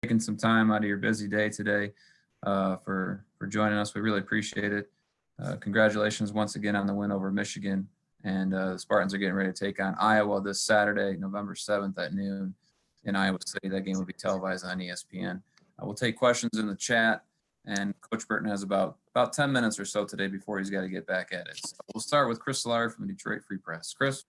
taking some time out of your busy day today for joining us. We really appreciate it. Congratulations once again on the win over Michigan. And the Spartans are getting ready to take on Iowa this Saturday, November 7th at noon in Iowa City. That game will be televised on ESPN. We'll take questions in the chat, and Coach Burton has about 10 minutes or so today before he's got to get back at it. So we'll start with Chris Solari from the Detroit Free Press. Chris?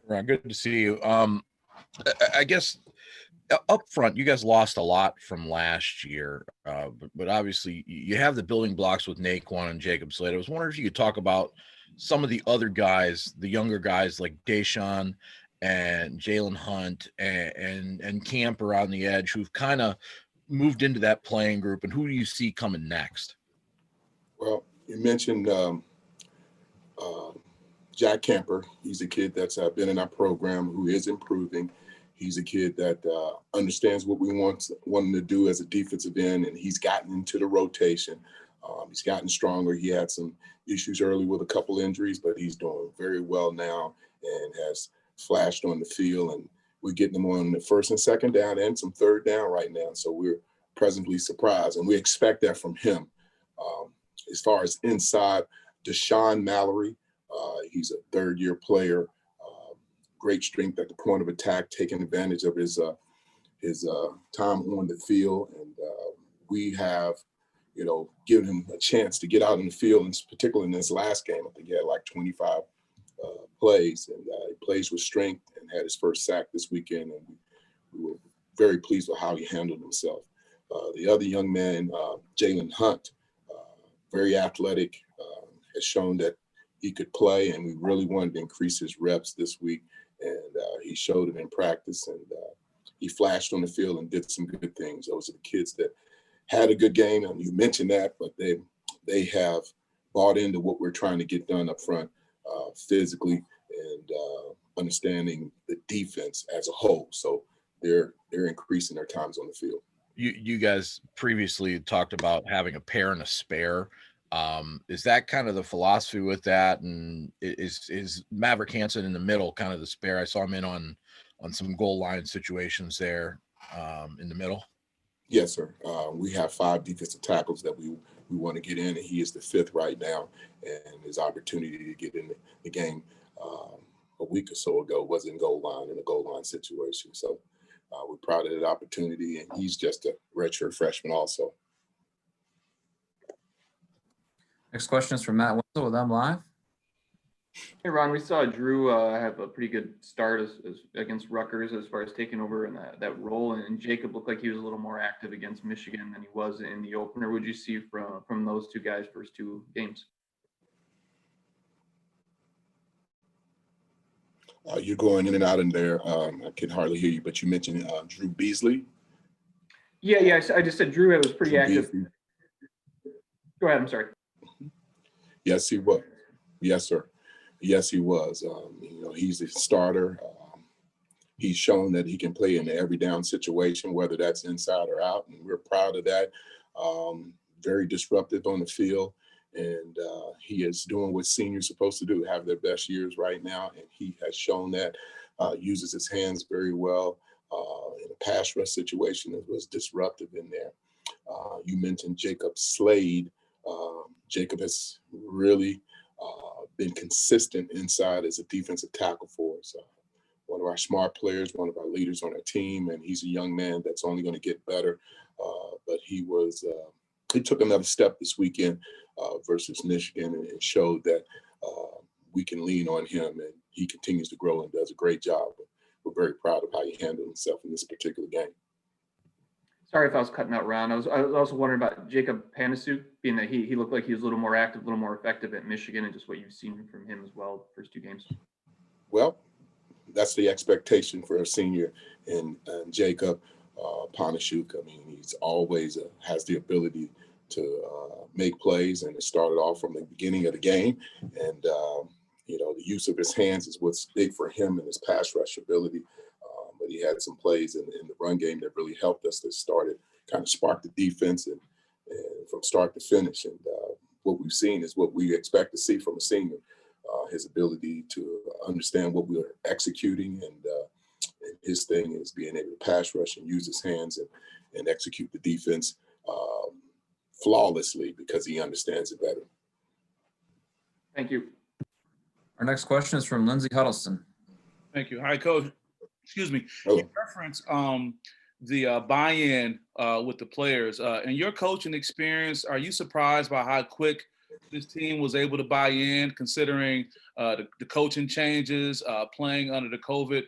Ron, good to see you. I guess up front, you guys lost a lot from last year, but obviously you have the building blocks with Naquan and Jacob Slade. I was wondering if you could talk about some of the other guys, the younger guys like Deshaun and Jalen Hunt and Camper on the edge, who've kind of moved into that playing group, and who do you see coming next? Well, you mentioned Jack Camper. He's a kid that's been in our program who is improving. He's a kid that understands what we want him to do as a defensive end, and he's gotten into the rotation. He's gotten stronger. He had some issues early with a couple injuries, but he's doing very well now and has flashed on the field. And we're getting him on the first and second down and some third down right now. So we're pleasantly surprised, and we expect that from him. As far as inside, Deshaun Mallory, he's a third-year player. Great strength at the point of attack, taking advantage of his time on the field. And we have, given him a chance to get out in the field, and particularly in this last game. I think he had like 25 plays, and he plays with strength and had his first sack this weekend. And we were very pleased with how he handled himself. The other young man, Jalen Hunt, very athletic, has shown that he could play, and we really wanted to increase his reps this week. And he showed it in practice, and he flashed on the field and did some good things. Those are the kids that had a good game, and you mentioned that, but they have bought into what we're trying to get done up front physically and understanding the defense as a whole. So they're increasing their times on the field. You guys previously talked about having a pair and a spare. Is that kind of the philosophy with that? And is Maverick Hansen in the middle kind of the spare? I saw him in on some goal line situations there in the middle. Yes, sir. We have 5 defensive tackles that we want to get in, and he is the 5th right now. And his opportunity to get in the game a week or so ago was in goal line situation. So we're proud of that opportunity, and he's just a redshirt freshman also. Next question is from Matt Wenzel with M Live. Hey, Ron, we saw Drew have a pretty good start as against Rutgers as far as taking over in that role, and Jacob looked like he was a little more active against Michigan than he was in the opener. What did you see from those two guys' first 2 games? You're going in and out in there. I can hardly hear you, but you mentioned Drew Beasley. Yeah. I just said Drew was pretty active. Beasley. Go ahead. I'm sorry. Yes, he was. Yes, sir. Yes, he was. He's a starter. He's shown that he can play in every down situation, whether that's inside or out, and we're proud of that. Very disruptive on the field, and he is doing what seniors are supposed to do, have their best years right now, and he has shown that. Uses his hands very well in a pass rush situation that was disruptive in there. You mentioned Jacob Slade. Jacob has really been consistent inside as a defensive tackle for us. One of our smart players, one of our leaders on our team, and he's a young man that's only going to get better. But he took another step this weekend versus Michigan and showed that we can lean on him, and he continues to grow and does a great job. We're very proud of how he handled himself in this particular game. Sorry if I was cutting out, Ron. I was also wondering about Jacob Panasiuk, being that he looked like he was a little more active, a little more effective at Michigan, and just what you've seen from him as well, first 2 games. Well, that's the expectation for a senior in Jacob Panasiuk. I mean, he's always has the ability to make plays, and it started off from the beginning of the game. And, the use of his hands is what's big for him and his pass rush ability. But he had some plays in the run game that really helped us, that started kind of sparked the defense and from start to finish. And what we've seen is what we expect to see from a senior, his ability to understand what we are executing and And his thing is being able to pass rush and use his hands and execute the defense flawlessly because he understands it better. Thank you. Our next question is from Lindsey Huddleston. Thank you. Hi, Coach. Excuse me. Hello. You reference the buy-in with the players. In your coaching experience, are you surprised by how quick this team was able to buy in, considering the coaching changes, playing under the COVID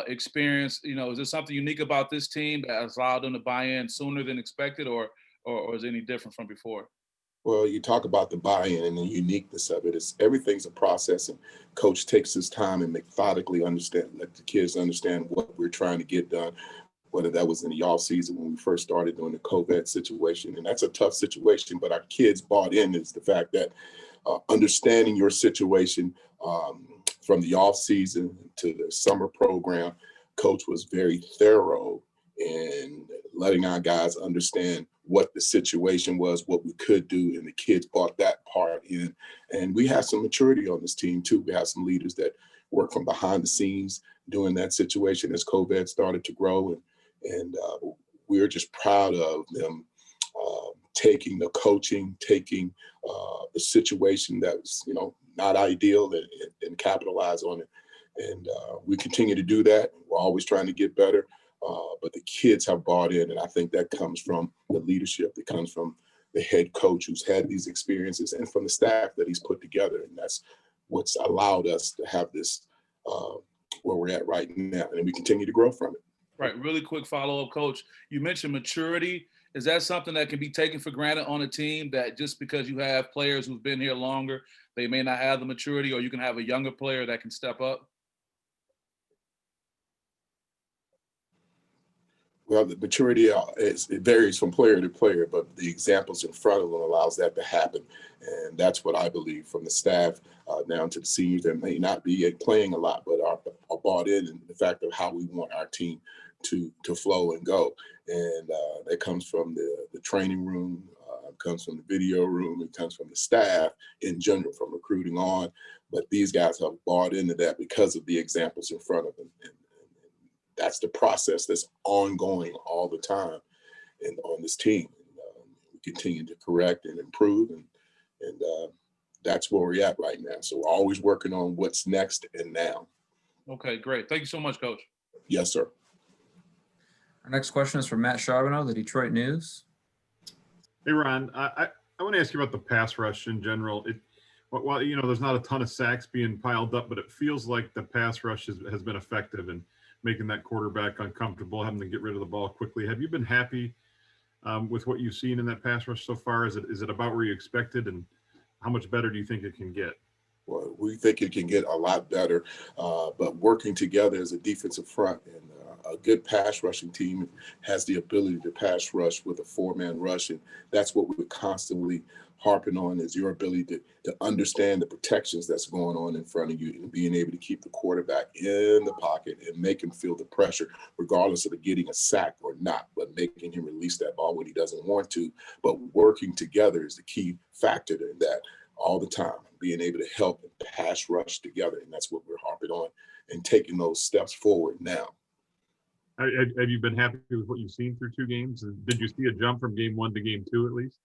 experience? You know, is there something unique about this team that has allowed them to buy in sooner than expected, or is it any different from before? Well, you talk about the buy-in and the uniqueness of it. Everything's a process, and coach takes his time and methodically let the kids understand what we're trying to get done, whether that was in the off season when we first started doing the COVID situation. And that's a tough situation, but our kids bought in is the fact that understanding your situation from the off season to the summer program, coach was very thorough in letting our guys understand what the situation was, what we could do, and the kids bought that part in. And we have some maturity on this team too. We have some leaders that work from behind the scenes during that situation as COVID started to grow, and we're just proud of them taking the coaching, taking the situation that was, not ideal, and capitalize on it. And we continue to do that. We're always trying to get better. But the kids have bought in, and I think that comes from the leadership, that comes from the head coach who's had these experiences, and from the staff that he's put together. And that's what's allowed us to have this where we're at right now, and we continue to grow from it. Right. Really quick follow-up, Coach. You mentioned maturity. Is that something that can be taken for granted on a team, that just because you have players who've been here longer, they may not have the maturity, or you can have a younger player that can step up? Well, the maturity it varies from player to player, but the examples in front of them allows that to happen. And that's what I believe, from the staff down to the seniors that may not be playing a lot, but are bought in the fact of how we want our team to flow and go. And that comes from the training room, it comes from the video room, it comes from the staff in general, from recruiting on. But these guys have bought into that because of the examples in front of them. And that's the process that's ongoing all the time and on this team. And, we continue to correct and improve, and that's where we're at right now. So we're always working on what's next and now. Okay, great. Thank you so much, Coach. Yes, sir. Our next question is from Matt Charbonneau, the Detroit News. Hey, Ron, I want to ask you about the pass rush in general. While there's not a ton of sacks being piled up, but it feels like the pass rush has been effective in making that quarterback uncomfortable, having to get rid of the ball quickly. Have you been happy with what you've seen in that pass rush so far? Is it about where you expected, and how much better do you think it can get? Well, we think it can get a lot better, but working together as a defensive front and a good pass rushing team has the ability to pass rush with a four-man rush, and that's what we're constantly harping on, is your ability to understand the protections that's going on in front of you, and being able to keep the quarterback in the pocket and make him feel the pressure, regardless of getting a sack or not, but making him release that ball when he doesn't want to. But working together is the key factor in that all the time, being able to help and pass rush together. And that's what we're harping on and taking those steps forward now. Have you been happy with what you've seen through two games? Did you see a jump from game 1 to game 2 at least?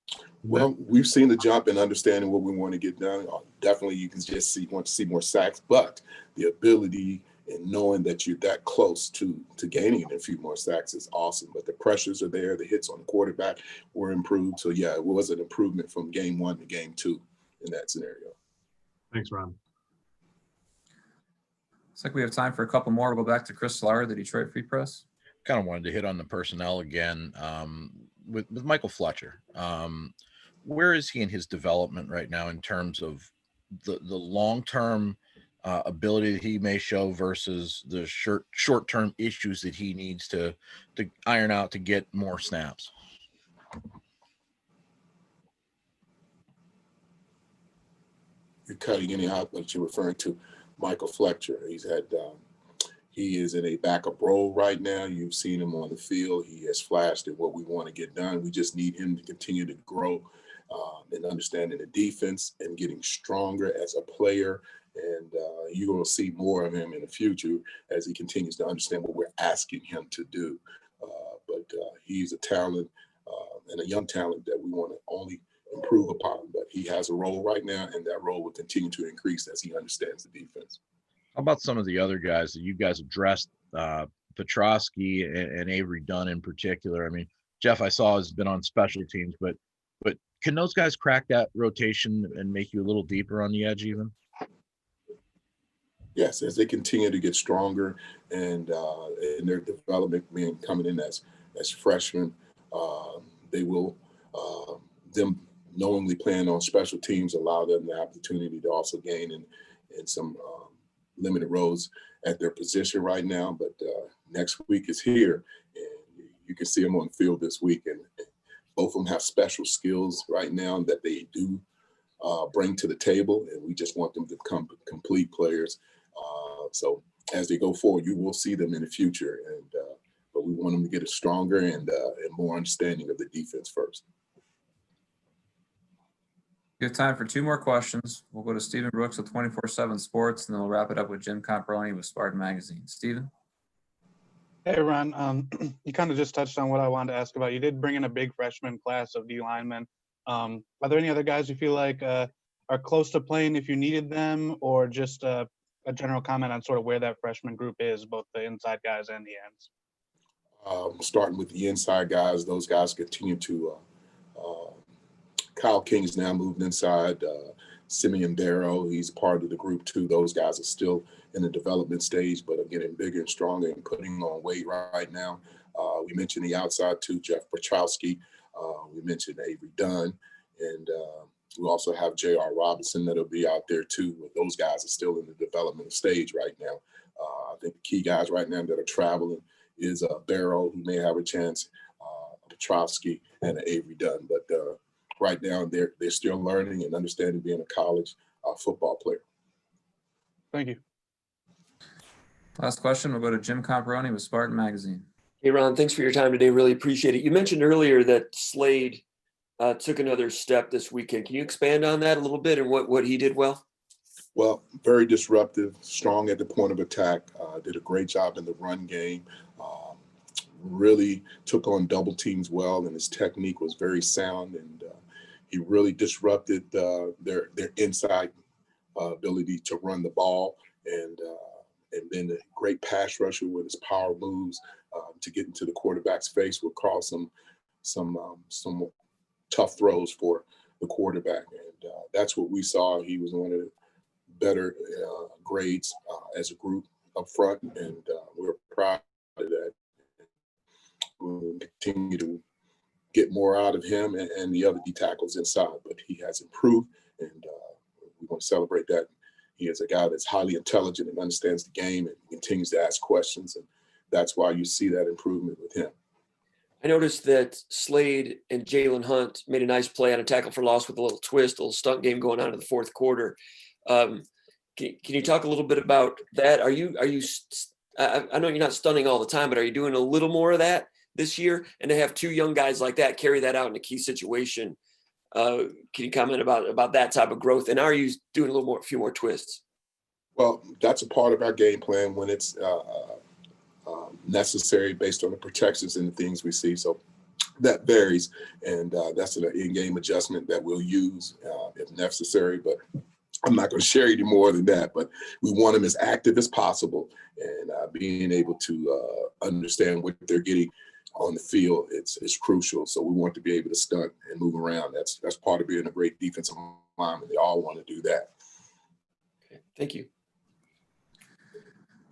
Well, we've seen the jump in understanding what we want to get done. Definitely, you can just want to see more sacks, but the ability and knowing that you're that close to gaining a few more sacks is awesome. But the pressures are there. The hits on the quarterback were improved. So, yeah, it was an improvement from game 1 to game 2 in that scenario. Thanks, Ron. Looks like we have time for a couple more. We'll go back to Chris Lauer, the Detroit Free Press. Kind of wanted to hit on the personnel again with Michael Fletcher. Where is he in his development right now in terms of the long-term ability that he may show versus the short-term issues that he needs to iron out to get more snaps? You're cutting any out, but you're referring to Michael Fletcher. He is in a backup role right now. You've seen him on the field. He has flashed at what we want to get done. We just need him to continue to grow and understanding the defense and getting stronger as a player. And you're going to see more of him in the future as he continues to understand what we're asking him to do. But he's a talent and a young talent that we want to only improve upon. But he has a role right now, and that role will continue to increase as he understands the defense. How about some of the other guys that you guys addressed, Petrosky and Avery Dunn in particular? I mean, Jeff, I saw has been on special teams, but can those guys crack that rotation and make you a little deeper on the edge even? Yes, as they continue to get stronger and in their development, coming in as freshmen, they will them knowingly playing on special teams allow them the opportunity to also gain in some limited roles at their position right now. But next week is here, and you can see them on the field this week. And both of them have special skills right now that they do bring to the table, and we just want them to become complete players. So as they go forward, you will see them in the future, but we want them to get it stronger and more understanding of the defense first. We have time for 2 more questions. We'll go to Stephen Brooks with 24/7 Sports, and then we'll wrap it up with Jim Comparoni with Spartan Magazine. Stephen? Hey, Ron. You kind of just touched on what I wanted to ask about. You did bring in a big freshman class of D linemen. Are there any other guys you feel like are close to playing if you needed them, or just a general comment on sort of where that freshman group is, both the inside guys and the ends? Starting with the inside guys, those guys continue to Kyle King is now moved inside. Simeon Darrow, he's part of the group too. Those guys are still in the development stage, but are getting bigger and stronger and putting on weight right now. We mentioned the outside too, Jeff Petrosky. We mentioned Avery Dunn, and we also have J.R. Robinson that'll be out there too. But those guys are still in the development stage right now. I think the key guys right now that are traveling is Barrow, who may have a chance, Petrosky, and Avery Dunn. But right now, they're still learning and understanding being a college football player. Thank you. Last question, we'll go to Jim Comparoni with Spartan Magazine. Hey, Ron, thanks for your time today. Really appreciate it. You mentioned earlier that Slade took another step this weekend. Can you expand on that a little bit and what he did well? Well, very disruptive, strong at the point of attack, did a great job in the run game, really took on double teams well, and his technique was very sound, and he really disrupted their inside ability to run the ball, and then a great pass rusher with his power moves to get into the quarterback's face would cause some tough throws for the quarterback, and that's what we saw. He was one of the better grades as a group up front, and we're proud of that. We'll continue to get more out of him and the other D tackles inside, but he has improved, and we want to celebrate that. He is a guy that's highly intelligent and understands the game and continues to ask questions, and that's why you see that improvement with him. I noticed that Slade and Jalen Hunt made a nice play on a tackle for loss with a little twist, a little stunt game going on in the fourth quarter. Can you talk a little bit about that? I know you're not stunning all the time, but are you doing a little more of that this year? And to have 2 young guys like that carry that out in a key situation, can you comment about that type of growth? And are you doing a few more twists? Well, that's a part of our game plan when it's necessary based on the protections and the things we see. So that varies, and that's an in-game adjustment that we'll use if necessary. But I'm not going to share any more than that. But we want them as active as possible, and being able to understand what they're getting on the field is crucial. So we want to be able to stunt and move around. That's part of being a great defensive lineman. They all want to do that. Okay, thank you.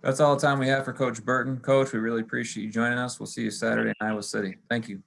That's all the time we have for Coach Burton. Coach, we really appreciate you joining us. We'll see you Saturday in Iowa City. Thank you.